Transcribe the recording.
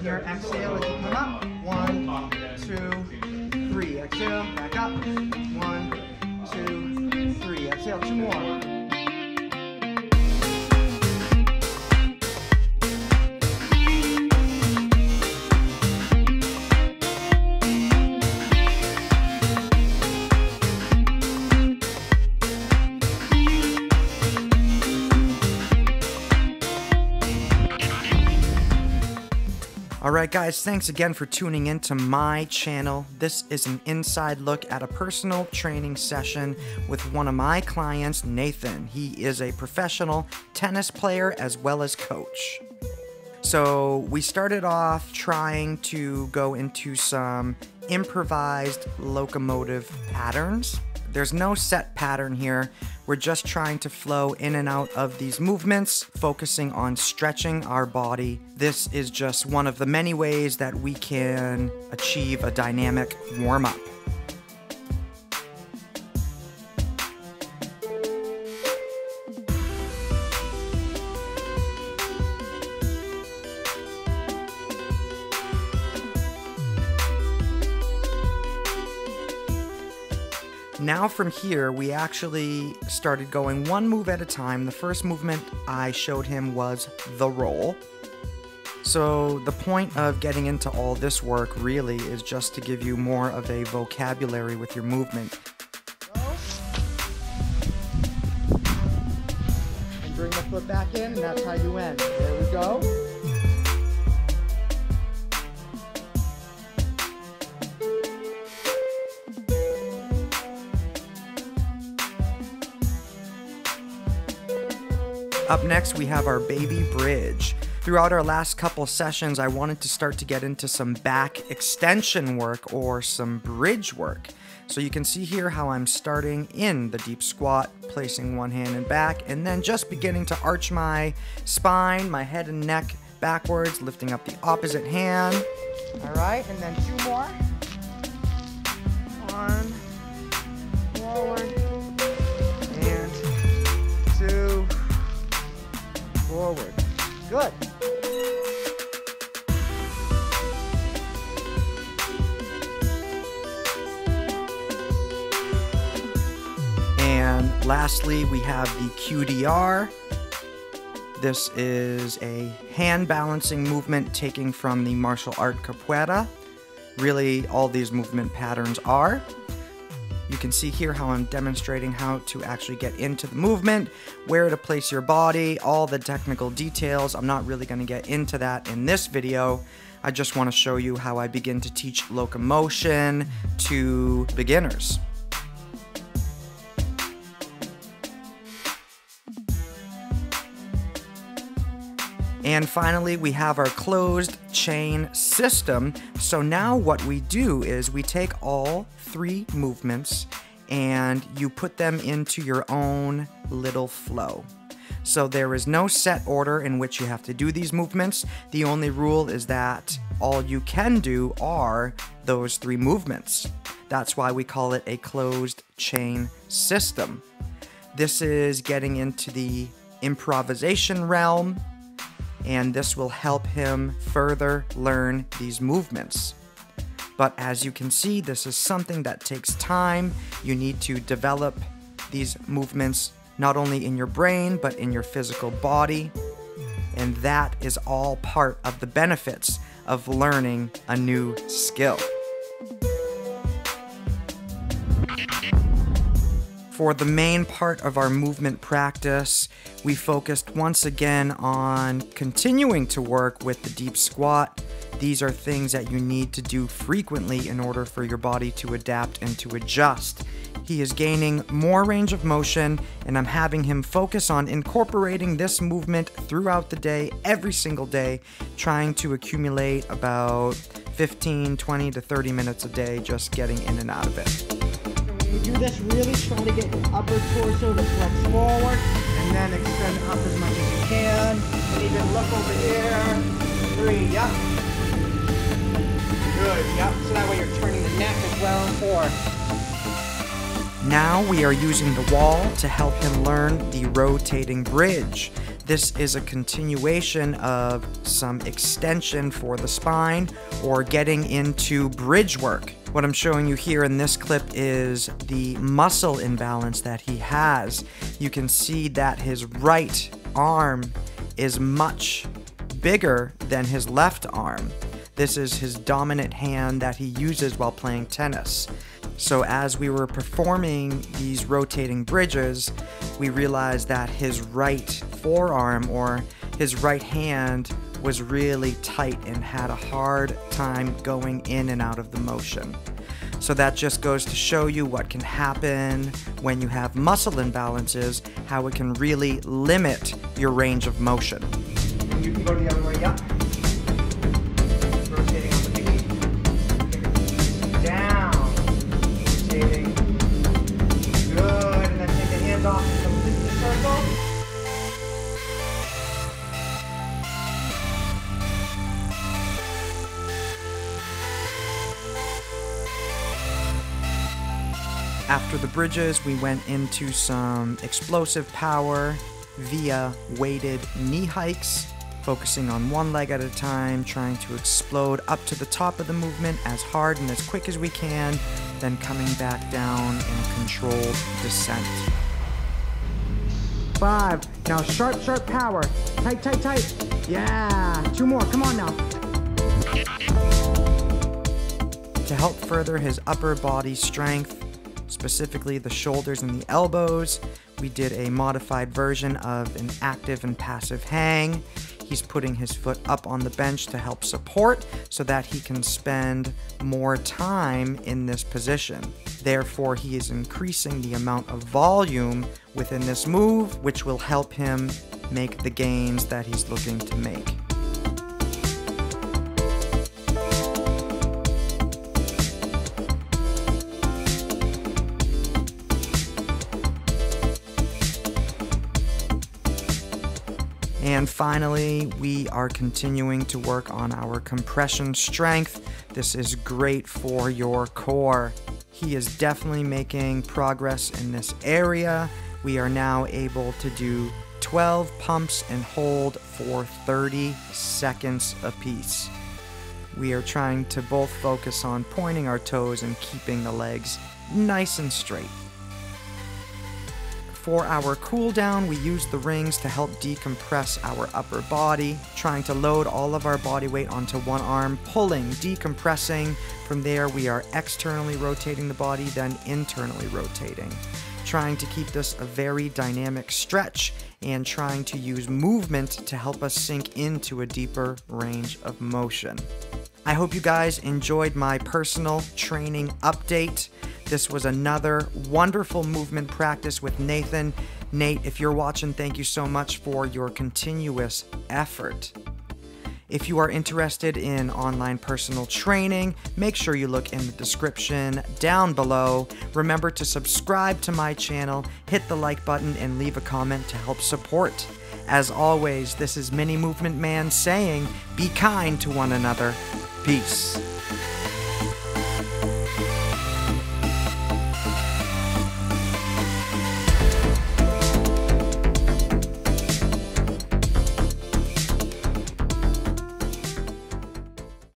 From here, exhale as you come up. 1, 2, 3. Exhale, back up. 1, 2, 3. Exhale, 2 more. Alright guys, thanks again for tuning in to my channel. This is an inside look at a personal training session with one of my clients, Nathan. He is a professional tennis player as well as coach. So we started off trying to go into some improvised locomotive patterns. There's no set pattern here. We're just trying to flow in and out of these movements, focusing on stretching our body. This is just one of the many ways that we can achieve a dynamic warm-up. Now from here, we actually started going one move at a time. The first movement I showed him was the roll. So the point of getting into all this work really is just to give you more of a vocabulary with your movement. And bring the foot back in, and that's how you end. There we go. Up next, we have our baby bridge. Throughout our last couple sessions, I wanted to start to get into some back extension work or some bridge work. So you can see here how I'm starting in the deep squat, placing one hand in back, and then just beginning to arch my spine, my head and neck backwards, lifting up the opposite hand. All right, and then 2 more. 1, forward, and 2, forward. Good. And lastly, we have the QDR. This is a hand balancing movement taken from the martial art capoeira. Really, all these movement patterns are. You can see here how I'm demonstrating how to actually get into the movement, where to place your body, all the technical details. I'm not really going to get into that in this video. I just want to show you how I begin to teach locomotion to beginners. And finally, we have our closed chain system. So now what we do is we take all 3 movements and you put them into your own little flow. So there is no set order in which you have to do these movements. The only rule is that all you can do are those 3 movements. That's why we call it a closed chain system. This is getting into the improvisation realm, and this will help him further learn these movements. But as you can see, this is something that takes time. You need to develop these movements not only in your brain, but in your physical body. And that is all part of the benefits of learning a new skill. For the main part of our movement practice, we focused once again on continuing to work with the deep squat. These are things that you need to do frequently in order for your body to adapt and to adjust. He is gaining more range of motion, and I'm having him focus on incorporating this movement throughout the day, every single day, trying to accumulate about 15, 20 to 30 minutes a day, just getting in and out of it. You do this really trying to get your upper torso to flex forward and then extend up as much as you can. And even look over here. 3, yep. Good, yep. So that way you're turning the neck as well. 4. Now we are using the wall to help him learn the rotating bridge. This is a continuation of some extension for the spine or getting into bridge work. What I'm showing you here in this clip is the muscle imbalance that he has. You can see that his right arm is much bigger than his left arm. This is his dominant hand that he uses while playing tennis. So as we were performing these rotating bridges, we realized that his right forearm or his right hand was really tight and had a hard time going in and out of the motion. So that just goes to show you what can happen when you have muscle imbalances, how it can really limit your range of motion. You can go the other way, yeah. Rotating on the pinky. Down. Rotating. Good. And then take the hands off and complete the circle. After the bridges, we went into some explosive power via weighted knee hikes, focusing on one leg at a time, trying to explode up to the top of the movement as hard and as quick as we can, then coming back down in a controlled descent. 5. Now sharp, sharp power. Tight, tight, tight. Yeah. 2 more. Come on now. To help further his upper body strength, specifically the shoulders and the elbows, we did a modified version of an active and passive hang. He's putting his foot up on the bench to help support so that he can spend more time in this position. Therefore, he is increasing the amount of volume within this move, which will help him make the gains that he's looking to make. And finally, we are continuing to work on our compression strength. This is great for your core. He is definitely making progress in this area. We are now able to do 12 pumps and hold for 30 seconds apiece. We are trying to both focus on pointing our toes and keeping the legs nice and straight. For our cool down, we use the rings to help decompress our upper body, trying to load all of our body weight onto one arm, pulling, decompressing. From there, we are externally rotating the body, then internally rotating, trying to keep this a very dynamic stretch and trying to use movement to help us sink into a deeper range of motion. I hope you guys enjoyed my personal training update. This was another wonderful movement practice with Nathan. Nate, if you're watching, thank you so much for your continuous effort. If you are interested in online personal training, make sure you look in the description down below. Remember to subscribe to my channel, hit the like button, and leave a comment to help support. As always, this is Mini Movement Man saying, be kind to one another. Peace.